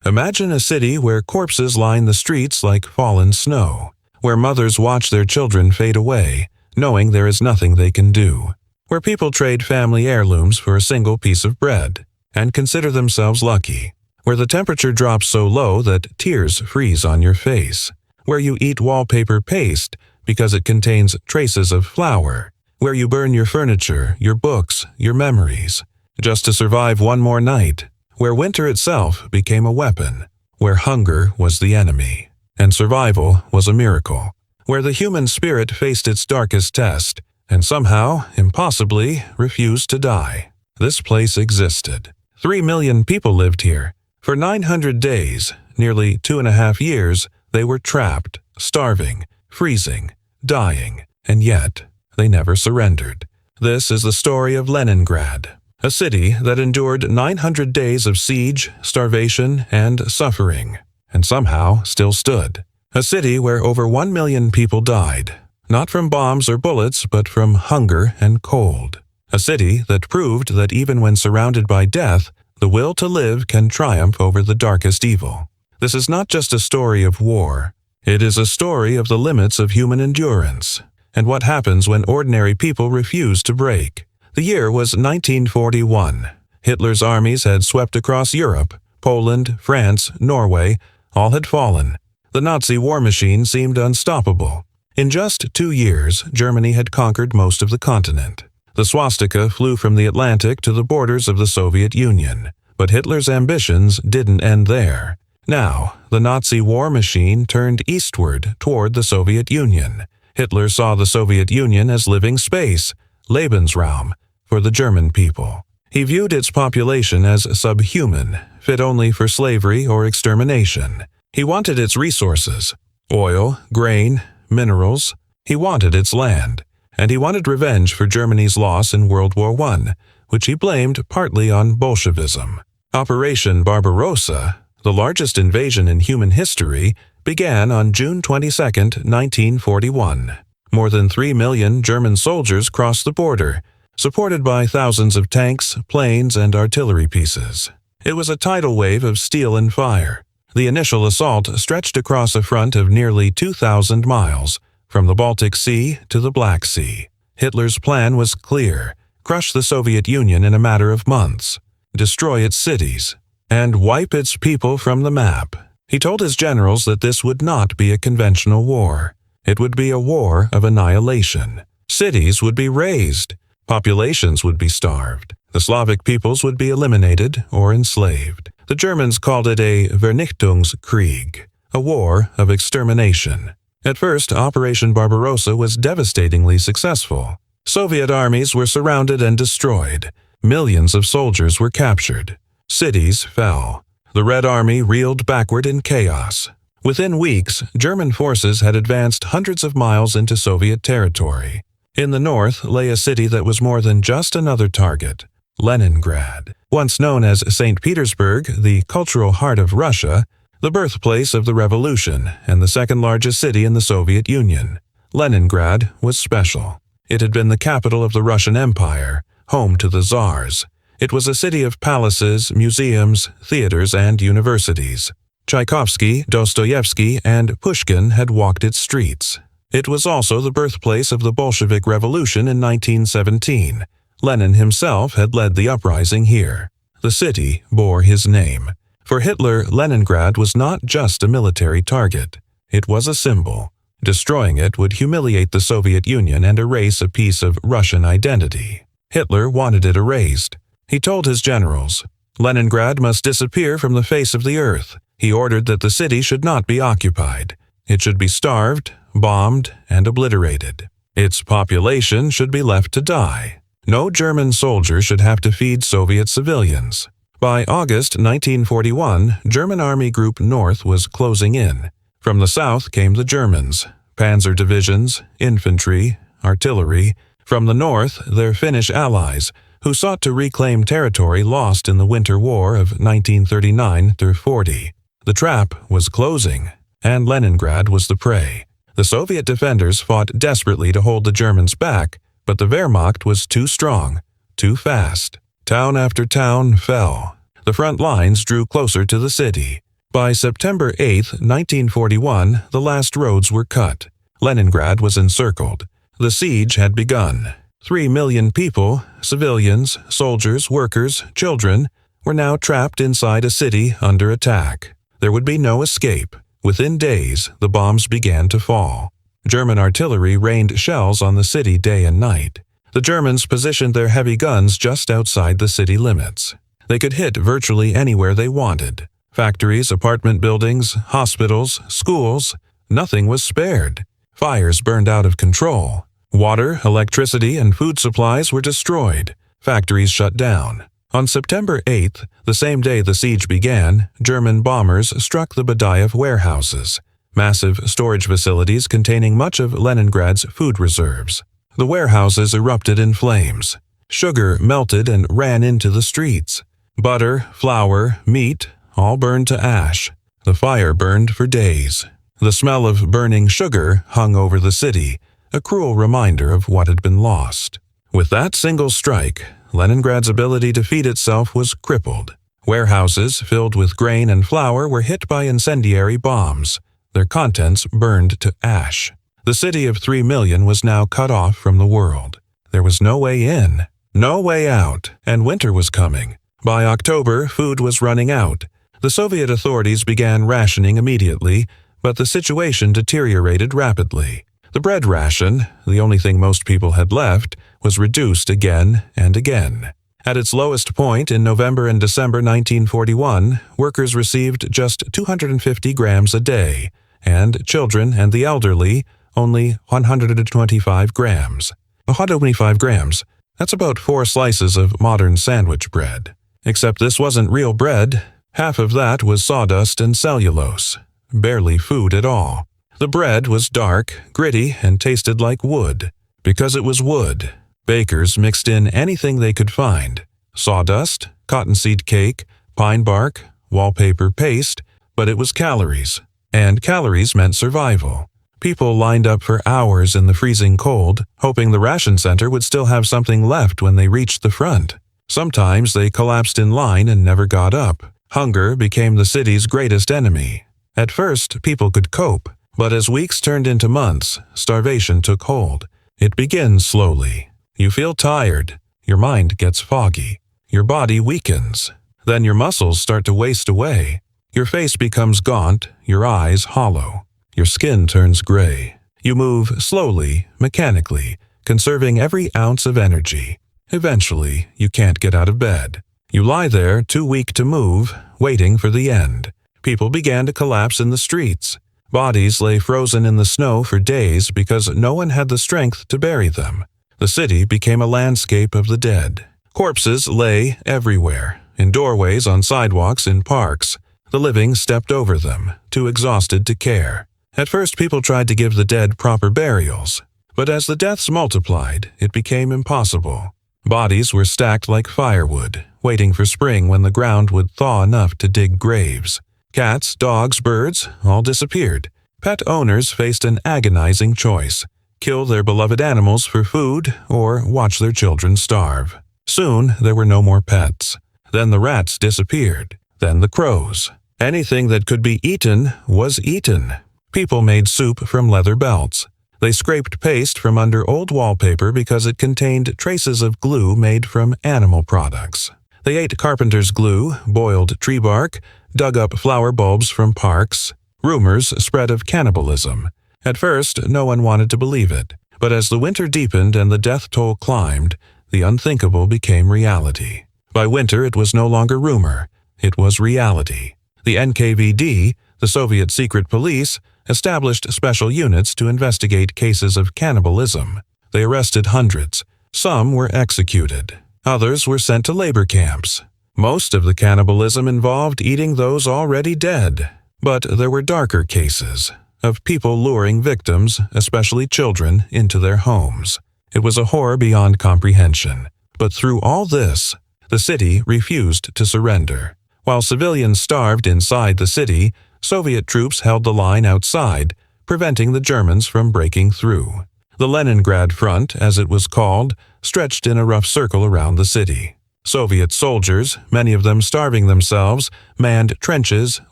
Imagine a city where corpses line the streets like fallen snow, where mothers watch their children fade away, knowing there is nothing they can do, where people trade family heirlooms for a single piece of bread, and consider themselves lucky, where the temperature drops so low that tears freeze on your face, where you eat wallpaper paste because it contains traces of flour, where you burn your furniture, your books, your memories, just to survive one more night, where winter itself became a weapon, where hunger was the enemy, and survival was a miracle, where the human spirit faced its darkest test, and somehow, impossibly, refused to die. This place existed. 3 million people lived here. For 900 days, nearly 2.5 years, they were trapped, starving, freezing, dying, and yet they never surrendered. This is the story of Leningrad, a city that endured 900 days of siege, starvation, and suffering, and somehow still stood. A city where over 1 million people died, not from bombs or bullets, but from hunger and cold. A city that proved that even when surrounded by death, the will to live can triumph over the darkest evil. This is not just a story of war. It is a story of the limits of human endurance, and what happens when ordinary people refuse to break. The year was 1941. Hitler's armies had swept across Europe. Poland, France, Norway, all had fallen. The Nazi war machine seemed unstoppable. In just 2 years, Germany had conquered most of the continent. The swastika flew from the Atlantic to the borders of the Soviet Union. But Hitler's ambitions didn't end there. Now, the Nazi war machine turned eastward toward the Soviet Union. Hitler saw the Soviet Union as living space, Lebensraum, for the German people. He viewed its population as subhuman, fit only for slavery or extermination. He wanted its resources, oil, grain, minerals. He wanted its land, and he wanted revenge for Germany's loss in World War I, which he blamed partly on Bolshevism. Operation Barbarossa, the largest invasion in human history, began on June 22, 1941. More than 3 million German soldiers crossed the border, supported by thousands of tanks, planes, and artillery pieces. It was a tidal wave of steel and fire. The initial assault stretched across a front of nearly 2,000 miles, from the Baltic Sea to the Black Sea. Hitler's plan was clear: crush the Soviet Union in a matter of months, destroy its cities, and wipe its people from the map. He told his generals that this would not be a conventional war. It would be a war of annihilation. Cities would be razed. Populations would be starved. The Slavic peoples would be eliminated or enslaved. The Germans called it a Vernichtungskrieg, a war of extermination. At first, Operation Barbarossa was devastatingly successful. Soviet armies were surrounded and destroyed. Millions of soldiers were captured. Cities fell. The Red Army reeled backward in chaos. Within weeks, German forces had advanced hundreds of miles into Soviet territory. In the north lay a city that was more than just another target: Leningrad. Once known as St. Petersburg, the cultural heart of Russia, the birthplace of the revolution and the second largest city in the Soviet Union, Leningrad was special. It had been the capital of the Russian Empire, home to the Tsars. It was a city of palaces, museums, theaters, and universities. Tchaikovsky, Dostoevsky, and Pushkin had walked its streets. It was also the birthplace of the Bolshevik Revolution in 1917. Lenin himself had led the uprising here. The city bore his name. For Hitler, Leningrad was not just a military target. It was a symbol. Destroying it would humiliate the Soviet Union and erase a piece of Russian identity. Hitler wanted it erased. He told his generals, Leningrad must disappear from the face of the earth. He ordered that the city should not be occupied. It should be starved, bombed, and obliterated. Its population should be left to die. No German soldier should have to feed Soviet civilians. By August 1941, German Army Group North was closing in. From the south came the Germans, panzer divisions, infantry, artillery. From the north, their Finnish allies, who sought to reclaim territory lost in the Winter War of 1939–40. The trap was closing, and Leningrad was the prey. The Soviet defenders fought desperately to hold the Germans back, but the Wehrmacht was too strong, too fast. Town after town fell. The front lines drew closer to the city. By September 8, 1941, the last roads were cut. Leningrad was encircled. The siege had begun. 3 million people, civilians, soldiers, workers, children, were now trapped inside a city under attack. There would be no escape. Within days, the bombs began to fall. German artillery rained shells on the city day and night. The Germans positioned their heavy guns just outside the city limits. They could hit virtually anywhere they wanted. Factories, apartment buildings, hospitals, schools, nothing was spared. Fires burned out of control. Water, electricity, and food supplies were destroyed. Factories shut down. On September 8th, the same day the siege began, German bombers struck the Badaev warehouses, massive storage facilities containing much of Leningrad's food reserves. The warehouses erupted in flames. Sugar melted and ran into the streets. Butter, flour, meat, all burned to ash. The fire burned for days. The smell of burning sugar hung over the city, a cruel reminder of what had been lost. With that single strike, Leningrad's ability to feed itself was crippled. Warehouses filled with grain and flour were hit by incendiary bombs. Their contents burned to ash. The city of 3 million was now cut off from the world. There was no way in, no way out, and winter was coming. By October, food was running out. The Soviet authorities began rationing immediately, but the situation deteriorated rapidly. The bread ration, the only thing most people had left, was reduced again and again. At its lowest point in November and December 1941, workers received just 250 grams a day, and children and the elderly only 125 grams. 125 grams, that's about 4 slices of modern sandwich bread. Except this wasn't real bread. Half of that was sawdust and cellulose. Barely food at all. The bread was dark, gritty, and tasted like wood. Because it was wood, bakers mixed in anything they could find. Sawdust, cottonseed cake, pine bark, wallpaper paste, but it was calories. And calories meant survival. People lined up for hours in the freezing cold, hoping the ration center would still have something left when they reached the front. Sometimes they collapsed in line and never got up. Hunger became the city's greatest enemy. At first, people could cope, but as weeks turned into months, starvation took hold. It begins slowly. You feel tired. Your mind gets foggy. Your body weakens. Then your muscles start to waste away. Your face becomes gaunt, your eyes hollow. Your skin turns gray. You move slowly, mechanically, conserving every ounce of energy. Eventually, you can't get out of bed. You lie there, too weak to move, waiting for the end. People began to collapse in the streets. Bodies lay frozen in the snow for days because no one had the strength to bury them. The city became a landscape of the dead. Corpses lay everywhere, in doorways, on sidewalks, in parks. The living stepped over them, too exhausted to care. At first, people tried to give the dead proper burials, but as the deaths multiplied, it became impossible. Bodies were stacked like firewood, waiting for spring when the ground would thaw enough to dig graves. Cats, dogs, birds, all disappeared. Pet owners faced an agonizing choice: kill their beloved animals for food or watch their children starve. Soon, there were no more pets. Then the rats disappeared. Then the crows. Anything that could be eaten was eaten. People made soup from leather belts. They scraped paste from under old wallpaper because it contained traces of glue made from animal products. They ate carpenter's glue, boiled tree bark, dug up flower bulbs from parks. Rumors spread of cannibalism. At first, no one wanted to believe it. But as the winter deepened and the death toll climbed, the unthinkable became reality. By winter, it was no longer rumor. It was reality. The NKVD, the Soviet secret police, established special units to investigate cases of cannibalism. They arrested hundreds. Some were executed. Others were sent to labor camps. Most of the cannibalism involved eating those already dead. But there were darker cases of people luring victims, especially children, into their homes. It was a horror beyond comprehension. But through all this, the city refused to surrender. While civilians starved inside the city, Soviet troops held the line outside, preventing the Germans from breaking through. The Leningrad Front, as it was called, stretched in a rough circle around the city. Soviet soldiers, many of them starving themselves, manned trenches,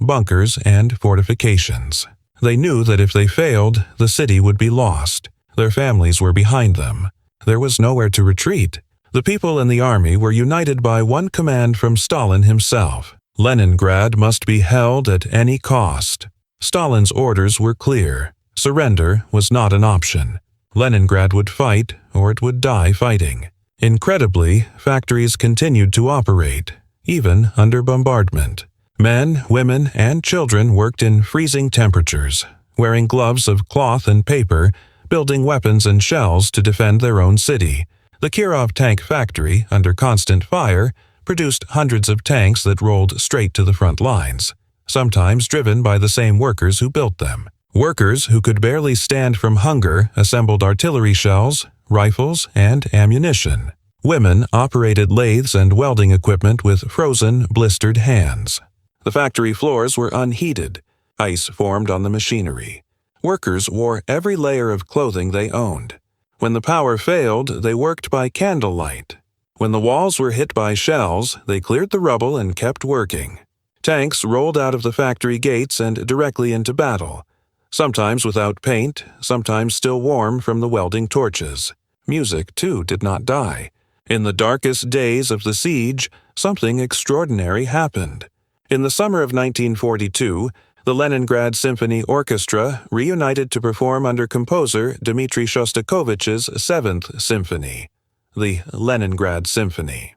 bunkers, and fortifications. They knew that if they failed, the city would be lost. Their families were behind them. There was nowhere to retreat. The people in the army were united by one command from Stalin himself. Leningrad must be held at any cost. Stalin's orders were clear. Surrender was not an option. Leningrad would fight, or it would die fighting. Incredibly, factories continued to operate, even under bombardment. Men, women, and children worked in freezing temperatures, wearing gloves of cloth and paper, building weapons and shells to defend their own city. The Kirov tank factory, under constant fire, produced hundreds of tanks that rolled straight to the front lines, sometimes driven by the same workers who built them. Workers who could barely stand from hunger assembled artillery shells, rifles, and ammunition. Women operated lathes and welding equipment with frozen, blistered hands. The factory floors were unheated. Ice formed on the machinery. Workers wore every layer of clothing they owned. When the power failed, they worked by candlelight. When the walls were hit by shells, they cleared the rubble and kept working. Tanks rolled out of the factory gates and directly into battle, sometimes without paint, sometimes still warm from the welding torches. Music, too, did not die. In the darkest days of the siege, something extraordinary happened. In the summer of 1942, the Leningrad Symphony Orchestra reunited to perform under composer Dmitri Shostakovich's Seventh Symphony, the Leningrad Symphony.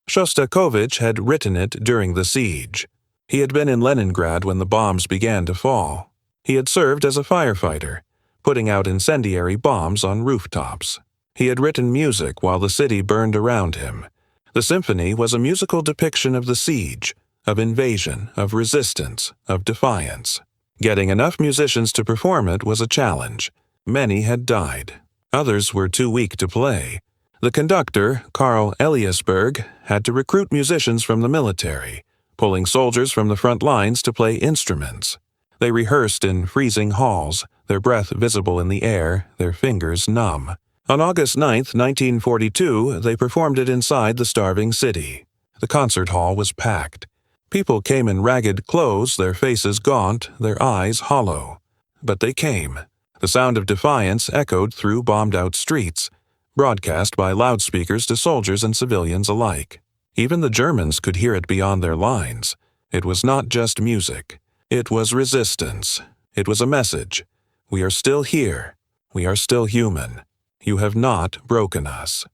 Shostakovich had written it during the siege. He had been in Leningrad when the bombs began to fall. He had served as a firefighter, putting out incendiary bombs on rooftops. He had written music while the city burned around him. The symphony was a musical depiction of the siege, of invasion, of resistance, of defiance. Getting enough musicians to perform it was a challenge. Many had died. Others were too weak to play. The conductor, Karl Eliasberg, had to recruit musicians from the military, pulling soldiers from the front lines to play instruments. They rehearsed in freezing halls, their breath visible in the air, their fingers numb. On August 9, 1942, they performed it inside the starving city. The concert hall was packed. People came in ragged clothes, their faces gaunt, their eyes hollow. But they came. The sound of defiance echoed through bombed-out streets, broadcast by loudspeakers to soldiers and civilians alike. Even the Germans could hear it beyond their lines. It was not just music. It was resistance. It was a message. We are still here. We are still human. You have not broken us.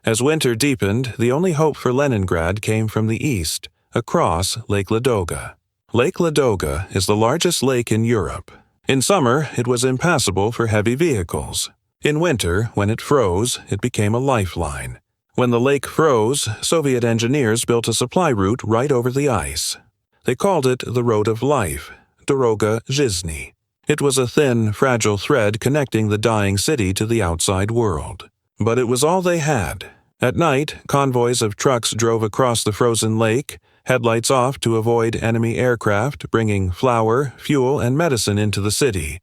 As winter deepened, the only hope for Leningrad came from the east, across Lake Ladoga. Lake Ladoga is the largest lake in Europe. In summer, it was impassable for heavy vehicles. In winter, when it froze, it became a lifeline. When the lake froze, Soviet engineers built a supply route right over the ice. They called it the Road of Life, Doroga Zhizny. It was a thin, fragile thread connecting the dying city to the outside world. But it was all they had. At night, convoys of trucks drove across the frozen lake, headlights off to avoid enemy aircraft, bringing flour, fuel, and medicine into the city,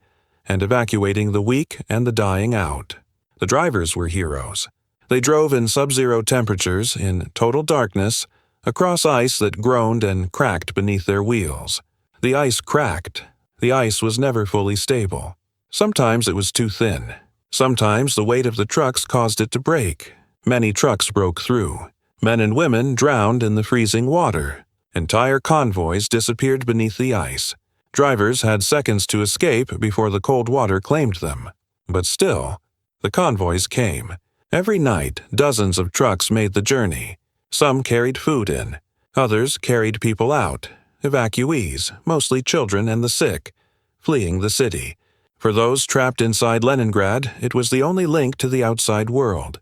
and evacuating the weak and the dying out. The drivers were heroes. They drove in sub-zero temperatures, in total darkness, across ice that groaned and cracked beneath their wheels. The ice cracked. The ice was never fully stable. Sometimes it was too thin. Sometimes the weight of the trucks caused it to break. Many trucks broke through. Men and women drowned in the freezing water. Entire convoys disappeared beneath the ice. Drivers had seconds to escape before the cold water claimed them. But still, the convoys came. Every night, dozens of trucks made the journey. Some carried food in. Others carried people out. Evacuees, mostly children and the sick, fleeing the city. For those trapped inside Leningrad, it was the only link to the outside world.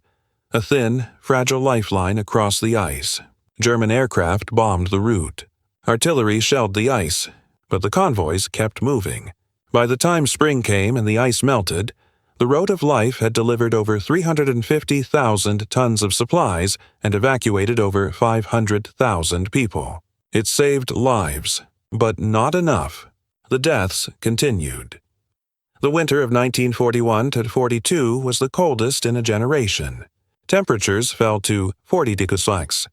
A thin, fragile lifeline across the ice. German aircraft bombed the route. Artillery shelled the ice, but the convoys kept moving. By the time spring came and the ice melted, the Road of Life had delivered over 350,000 tons of supplies and evacuated over 500,000 people. It saved lives, but not enough. The deaths continued. The winter of 1941-42 was the coldest in a generation. Temperatures fell to 40 degrees Celsius,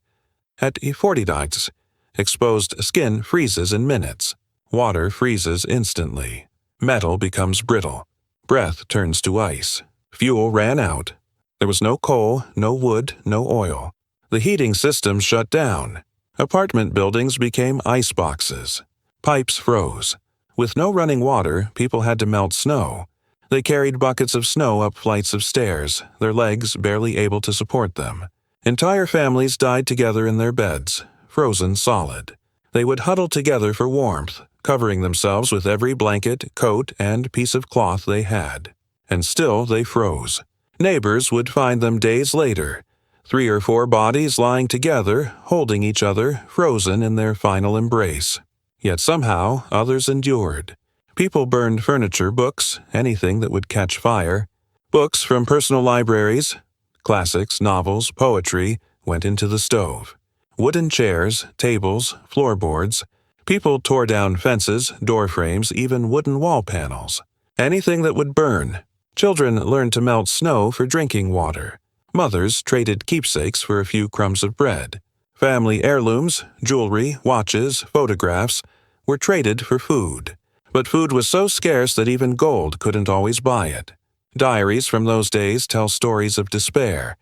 At 40 degrees, exposed skin freezes in minutes. Water freezes instantly. Metal becomes brittle. Breath turns to ice. Fuel ran out. There was no coal, no wood, no oil. The heating system shut down. Apartment buildings became ice boxes. Pipes froze. With no running water, people had to melt snow. They carried buckets of snow up flights of stairs, their legs barely able to support them. Entire families died together in their beds, frozen solid. They would huddle together for warmth, covering themselves with every blanket, coat, and piece of cloth they had. And still they froze. Neighbors would find them days later, 3 or 4 bodies lying together, holding each other, frozen in their final embrace. Yet somehow others endured. People burned furniture, books, anything that would catch fire. Books from personal libraries, classics, novels, poetry, went into the stove. Wooden chairs, tables, floorboards. People tore down fences, door frames, even wooden wall panels. Anything that would burn. Children learned to melt snow for drinking water. Mothers traded keepsakes for a few crumbs of bread. Family heirlooms, jewelry, watches, photographs were traded for food. But food was so scarce that even gold couldn't always buy it. Diaries from those days tell stories of despair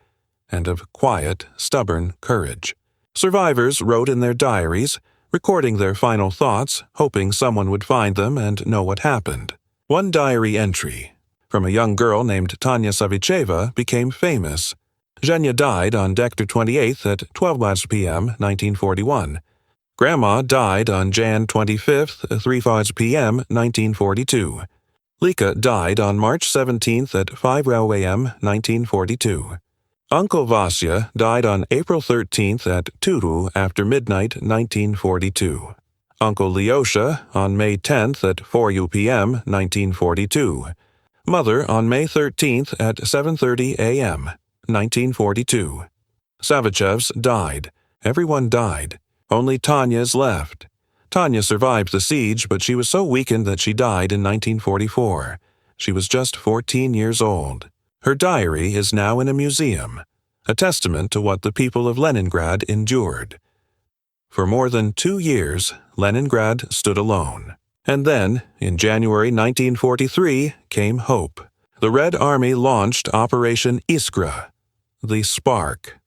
and of quiet, stubborn courage. Survivors wrote in their diaries, recording their final thoughts, hoping someone would find them and know what happened. One diary entry from a young girl named Tanya Savicheva became famous. Zhenya died on December 28th at 12 p.m. 1941. Grandma died on Jan 25th, 3 p.m. 1942. Lika died on March 17th at 5 a.m. 1942. Uncle Vasya died on April 13th at 2 after midnight 1942. Uncle Lyosha on May 10th at 4 p.m. 1942. Mother on May 13th at 7:30 a.m. 1942. Savichevs died. Everyone died. Only Tanya's left. Tanya survived the siege, but she was so weakened that she died in 1944. She was just 14 years old. Her diary is now in a museum, a testament to what the people of Leningrad endured. For more than 2 years, Leningrad stood alone. And then, in January 1943, came hope. The Red Army launched Operation Iskra, the Spark.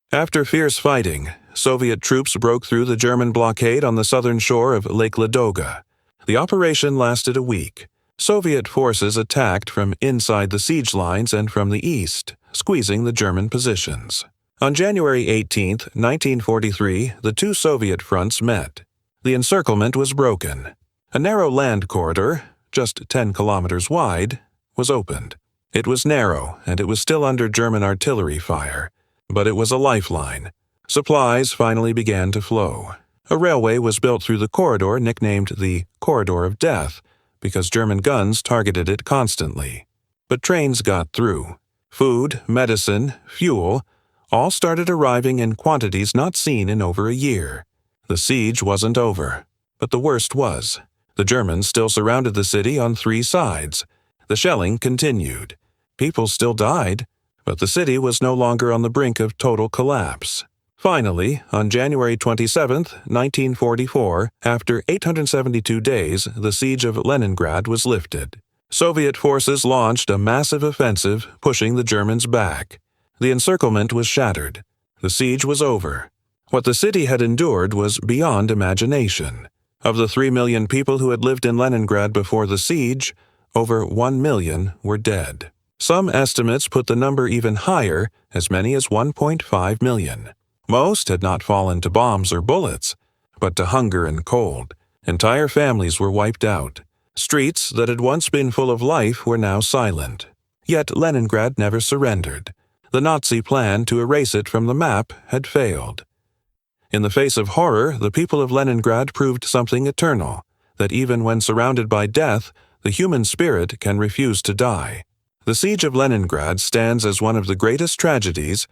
After fierce fighting, Soviet troops broke through the German blockade on the southern shore of Lake Ladoga. The operation lasted a week. Soviet forces attacked from inside the siege lines and from the east, squeezing the German positions. On January 18, 1943, the 2 Soviet fronts met. The encirclement was broken. A narrow land corridor, just 10 kilometers wide, was opened. It was narrow, and it was still under German artillery fire, but it was a lifeline. Supplies finally began to flow. A railway was built through the corridor nicknamed the Corridor of Death because German guns targeted it constantly. But trains got through. Food, medicine, fuel, all started arriving in quantities not seen in over a year. The siege wasn't over, but the worst was. The Germans still surrounded the city on 3 sides. The shelling continued. People still died, but the city was no longer on the brink of total collapse. Finally, on January 27, 1944, after 872 days, the siege of Leningrad was lifted. Soviet forces launched a massive offensive, pushing the Germans back. The encirclement was shattered. The siege was over. What the city had endured was beyond imagination. Of the 3 million people who had lived in Leningrad before the siege, over 1 million were dead. Some estimates put the number even higher, as many as 1.5 million. Most had not fallen to bombs or bullets, but to hunger and cold. Entire families were wiped out. Streets that had once been full of life were now silent. Yet Leningrad never surrendered. The Nazi plan to erase it from the map had failed. In the face of horror, the people of Leningrad proved something eternal, that even when surrounded by death, the human spirit can refuse to die. The siege of Leningrad stands as one of the greatest tragedies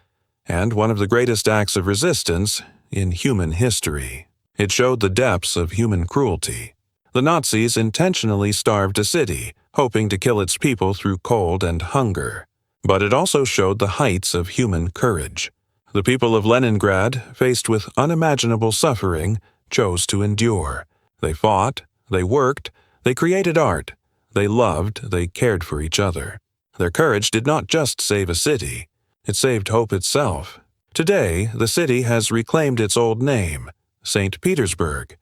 and one of the greatest acts of resistance in human history. It showed the depths of human cruelty. The Nazis intentionally starved a city, hoping to kill its people through cold and hunger. But it also showed the heights of human courage. The people of Leningrad, faced with unimaginable suffering, chose to endure. They fought, they worked, they created art, they loved, they cared for each other. Their courage did not just save a city, it saved hope itself. Today, the city has reclaimed its old name, St. Petersburg.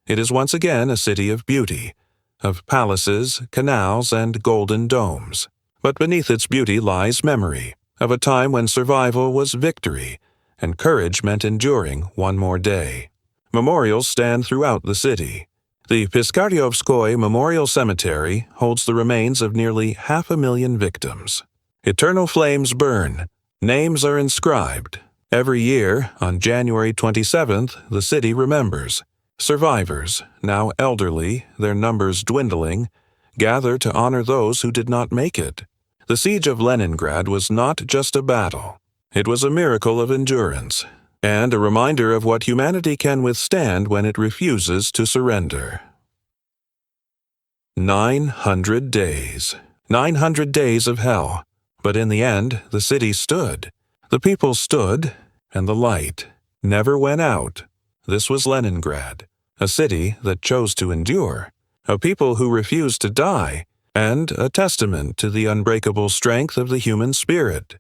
It is once again a city of beauty, of palaces, canals, and golden domes. But beneath its beauty lies memory of a time when survival was victory, and courage meant enduring one more day. Memorials stand throughout the city. The Piskaryovskoye Memorial Cemetery holds the remains of nearly 500,000 victims. Eternal flames burn. Names are inscribed. Every year, on January 27th, the city remembers. Survivors, now elderly, their numbers dwindling, gather to honor those who did not make it. The siege of Leningrad was not just a battle. It was a miracle of endurance, and a reminder of what humanity can withstand when it refuses to surrender. 900 days. 900 days of hell. But in the end, the city stood. The people stood, and the light never went out. This was Leningrad, a city that chose to endure, a people who refused to die, and a testament to the unbreakable strength of the human spirit.